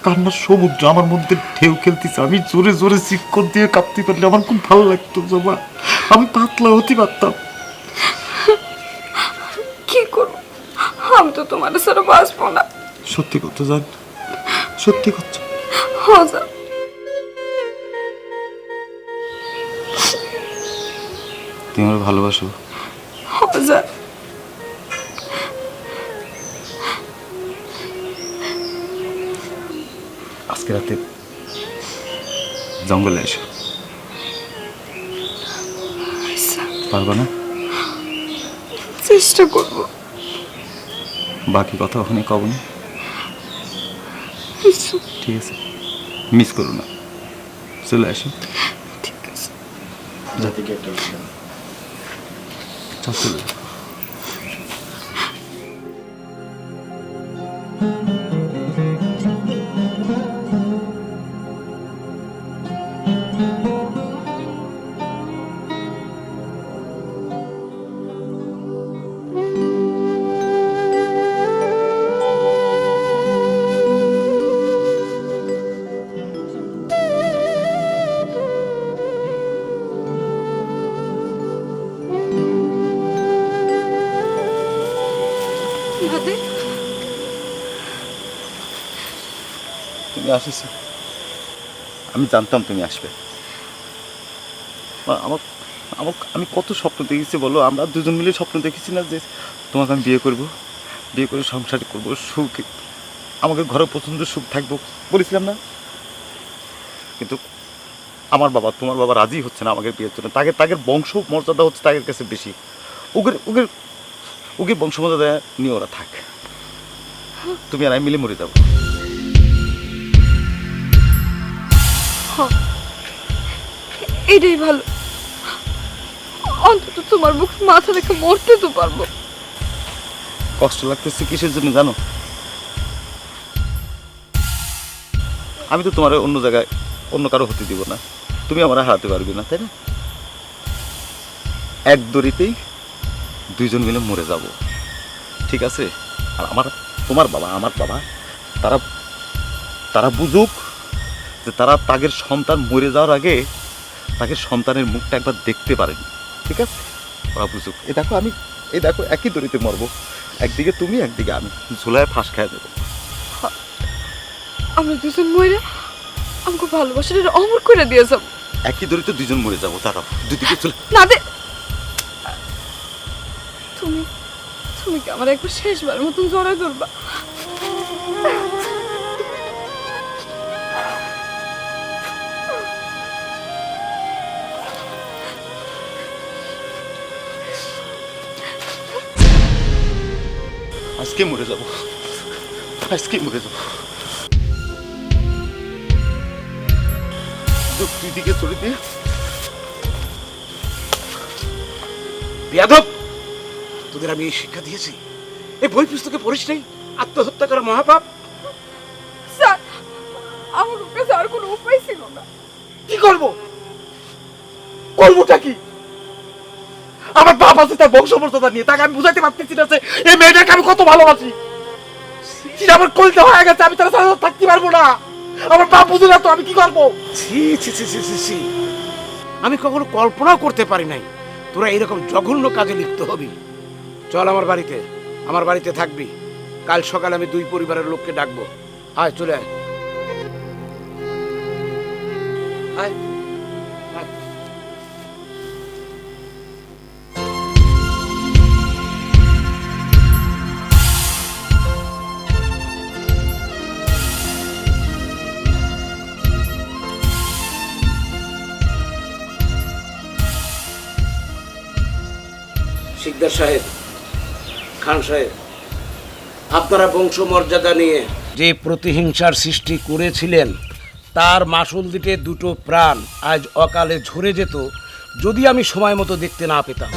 [SPEAKER 1] কান্নার সমুদ্র আমার মধ্যে ঢেউ খেলতেছে। আমি জোরে জোরে চিৎকার দিয়ে কাঁপতে পারলে আমার খুব ভালো লাগতো জবা। আমি পাতলা হতে পারতাম।
[SPEAKER 6] কি করবো, আমি তো তোমার সাথে বাঁচবো না।
[SPEAKER 1] সত্যি কথা জান, সত্যি কথা।
[SPEAKER 6] হজা,
[SPEAKER 1] তুমি আমার ভালোবাসো?
[SPEAKER 6] হজা,
[SPEAKER 1] আজকে রাতে জঙ্গলে এসো, পারবা না?
[SPEAKER 6] চেষ্টা করবো।
[SPEAKER 1] বাকি কথা ওখানে কব না, ঠিক আছে? মিস করো না, চলে আসো।
[SPEAKER 6] ঠিক আছে।
[SPEAKER 7] জাতিকে একটা
[SPEAKER 1] চল চলে। তুমি আসিস, আমি জানতাম তুমি আসবে। আমার আমার আমি কত স্বপ্ন দেখেছি বলো। আমরা দুজন মিলে স্বপ্ন দেখেছি না যে তোমাকে আমি বিয়ে করব, বিয়ে করে সংসার করব, সুখ, আমাকে ঘরে পছন্দ সুখ থাকবো, বলেছিলাম না? কিন্তু আমার বাবা, তোমার বাবা রাজি হচ্ছে না আমাকে বিয়ের জন্য। তাকে বংশ মর্যাদা হচ্ছে তাদের কাছে বেশি। ওকে বংশ মর্যাদা নিয়ে ওরা থাক, তুমি আর আমি মিলে মরে যাবো।
[SPEAKER 6] এটাই ভালো, অন্তত তোমার মুখ মাথা রেখে মরতে তো পারবো।
[SPEAKER 1] কষ্ট লাগতেছে কিসের জন্য জানো? আমি তো তোমার অন্য জায়গায় অন্য কারো হতে দিব না, তুমি আমার হারাতে পারবে না, তাই না? এক দড়িতেই দুইজন মিলে মরে যাব, ঠিক আছে? আর তোমার বাবা, আমার বাবা, তারা বুঝুক যে তারা তাদের সন্তান মরে যাওয়ার আগে তাকে সন্তানের মুখটা একবার দেখতে পারেনি, ঠিক আছে? ওরা বুঝুক। এই দেখো একই দড়িতে মরবো, একদিকে তুমি একদিকে আমি ঝুলায় ফাঁস খেয়ে দেবো।
[SPEAKER 2] আমরা দুজন মইরা আমাকে ভালোবাসাটা অমর করে দিয়েছ।
[SPEAKER 1] একই দড়িতে দুজন মরে যাবো, দাঁড়াও দুদিকে চলে।
[SPEAKER 2] না দে, তুমি তুমি কি আমার একবার শেষবার মতন জড়াই ধরবা?
[SPEAKER 1] আজকে মরে যাবো, আজকে মরে যাবো। দুই দিকে চলে দিয়ে
[SPEAKER 8] বেয়াদব, তোদের আমি এই শিক্ষা দিয়েছি? এই বই পুস্তকে পড়িস নাই আত্মহত্যা করা মহাপাপ?
[SPEAKER 2] স্যার, আমার কাছে আর কোনো উপায় ছিল না।
[SPEAKER 7] কি করব? করবোটা কি? আমার বাপ আছে, তার বংশমর্যাদা নিয়ে তাকে আমি বুঝাইতে পারতেছি না যে এই মেয়েটাকে আমি কত ভালোবাসি। সেটা আমার কলতে হয়ে গেছে, আমি তার সাথে থাকতে পারবো না। আমার বাপ বুঝে না তো আমি কি করবো?
[SPEAKER 8] ছি ছি ছি ছি ছি ছি। আমি কখনো কল্পনাও করতে পারি নাই তোরা এরকম জঘন্য কাজে লিপ্ত হবি। চল আমার বাড়িতে, আমার বাড়িতে থাকবি। কাল সকালে আমি দুই পরিবারের লোককে ডাকবো। আয়, চলে আয়। আয়, আয়। শিকদার সাহেব, খান সাহেব, আপনারা বংশমর্যাদা নিয়ে যে প্রতিহিংসার সৃষ্টি করেছিলেন তার মাসুল দিতে দুটো প্রাণ আজ অকালে ঝরে যেত যদি আমি সময় মতো দেখতে না পেতাম।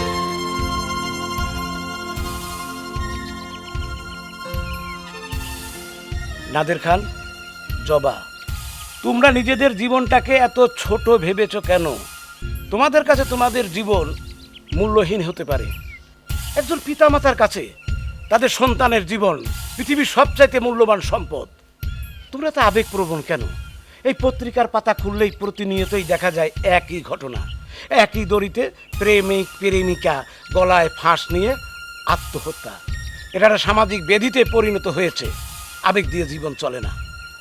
[SPEAKER 8] নাদের খান, জবা, তোমরা নিজেদের জীবনটাকে এত ছোট ভেবেছ কেন? তোমাদের কাছে তোমাদের জীবন মূল্যহীন হতে পারে। একজন পিতামাতার কাছে তাদের সন্তানের জীবন পৃথিবীর সবচাইতে মূল্যবান সম্পদ। তোমরা তো আবেগপ্রবণ কেন? এই পত্রিকার পাতা খুললেই প্রতিনিয়তই দেখা যায় একই ঘটনা। একই দড়িতে প্রেমিক প্রেমিকা গলায় ফাঁস নিয়ে আত্মহত্যা। এটা একটা সামাজিক ব্যাধিতে পরিণত হয়েছে। আবেগ দিয়ে জীবন চলে না।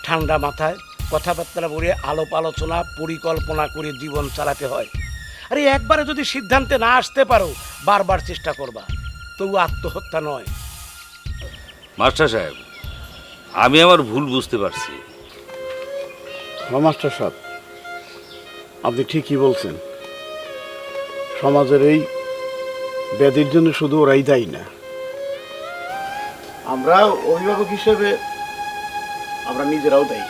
[SPEAKER 8] ঠান্ডা মাথায় কথাবার্তা বলে আলাপ আলোচনা পরিকল্পনা করে জীবন চালাতে হয়। আরে একবারে যদি সিদ্ধান্তে না আসতে পারো বারবার চেষ্টা করবা, তবু আত্মহত্যা নয়।
[SPEAKER 3] মাস্টার সাহেব, আমি আমার ভুল বুঝতে পারছি।
[SPEAKER 10] মাস্টার সাহেব, আপনি ঠিকই বলছেন। সমাজের এই ব্যাধির জন্য শুধু ওরাই দায়ী না, আমরা অভিভাবক হিসেবে আমরা নিজেরাও দায়ী।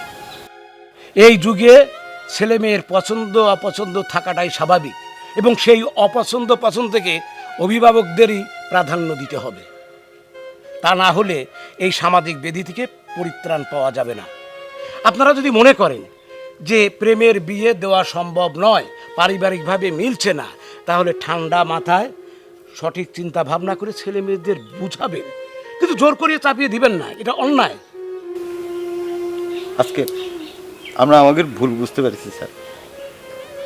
[SPEAKER 8] এই যুগে ছেলে মেয়ের পছন্দ অপছন্দ থাকাটাই স্বাভাবিক, এবং সেই অপছন্দ পছন্দ থেকে অভিভাবকদেরই প্রাধান্য দিতে হবে। তা না হলে এই সামাজিক ব্যাধি থেকে পরিত্রাণ পাওয়া যাবে না। আপনারা যদি মনে করেন যে প্রেমের বিয়ে দেওয়া সম্ভব নয়, পারিবারিকভাবে মিলছে না, তাহলে ঠান্ডা মাথায় সঠিক চিন্তা ভাবনা করে ছেলে মেয়েদের বুঝাবেন, কিন্তু জোর করিয়ে চাপিয়ে দিবেন না। এটা অন্যায়।
[SPEAKER 1] আজকে আমরা আমাদের ভুল বুঝতে পেরেছি স্যার।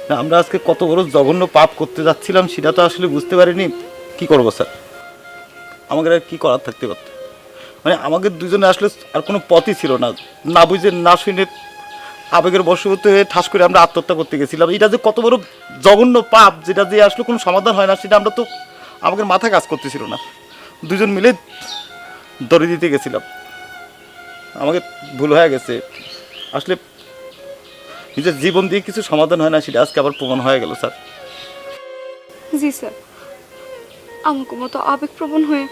[SPEAKER 1] না, আমরা আজকে কত বড় জঘন্য পাপ করতে যাচ্ছিলাম সেটা তো আসলে বুঝতে পারিনি। কি করবো স্যার, আমাদের আর কি করার থাকতে করতে, মানে আমাদের দুজনে আসলে আর কোনো পথই ছিল না। না বুঝে না শুনে আবেগের বশবর্তী হয়ে ঠাস করে আমরা আত্মহত্যা করতে গেছিলাম। এটা যে কত বড় জঘন্য পাপ, যেটা যে আসলে কোনো সমাধান হয় না, সেটা আমরা তো আমাদের মাথা কাজ করতেছিল না। দুজন মিলে দড়ি দিতে গেছিলাম। আমাকে ভুল হয়ে গেছে। আসলে নিজের জীবন দিয়ে কিছু সমাধান হয় না, সেটা আজকে আবার প্রমাণ হয়ে গেল স্যার।
[SPEAKER 2] জি স্যার, আমাকে মতো আবেগপ্রবণ হয়ে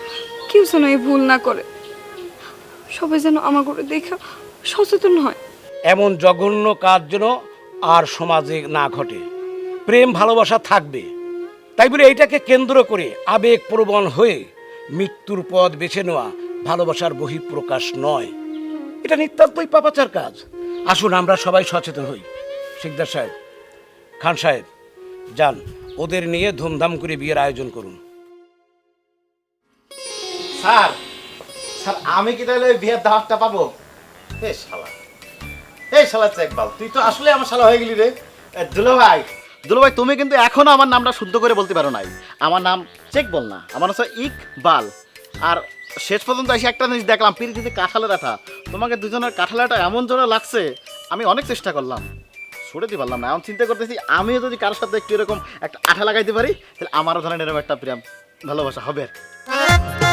[SPEAKER 2] কেউ যেন এই ভুল না করে। সবাই যেন আমার করে দেখা সচেতন হয়।
[SPEAKER 8] এমন জঘন্য কাজ যেন আর সমাজে না ঘটে। প্রেম ভালোবাসা থাকবে, তাই বলে এইটাকে কেন্দ্র করে আবেগপ্রবণ হয়ে মৃত্যুর পথ বেছে নেওয়া ভালোবাসার বহিঃপ্রকাশ নয়। এটা নিতান্তই পাপাচার কাজ। আসুন আমরা সবাই সচেতন হই। শিকদার সাহেব, খান সাহেব, যান ওদের নিয়ে ধুমধাম করে বিয়ের আয়োজন করুন।
[SPEAKER 7] স্যার, স্যার আমি কি তাহলে ওই বিয়ের দাওয়াতটা পাবো? এই শালা, এই শালা চেকবাল, তুই তো আসলে আমার শালা হয়ে গেলি রে। দুলো ভাই, তুমি কিন্তু এখনো আমার নামটা শুদ্ধ করে বলতে পারো নাই। আমার নাম চেকবল না, আমার নাম হচ্ছে ইকবাল। আর শেষ পর্যন্ত এসে একটা জিনিস দেখলাম, পিরিতিতে কাঁঠালের আঠা। তোমাকে দুজনের কাঁঠালের আঠা এমন জোরে লাগছে, আমি অনেক চেষ্টা করলাম, ছুড়ে পারলাম না। এখন চিন্তা করতেছি আমিও যদি কারোর সাথে একটু এরকম একটা আঠা লাগাইতে পারি, তাহলে আমারও ধরেন এরকম একটা প্রেম ভালোবাসা হবে আর কি।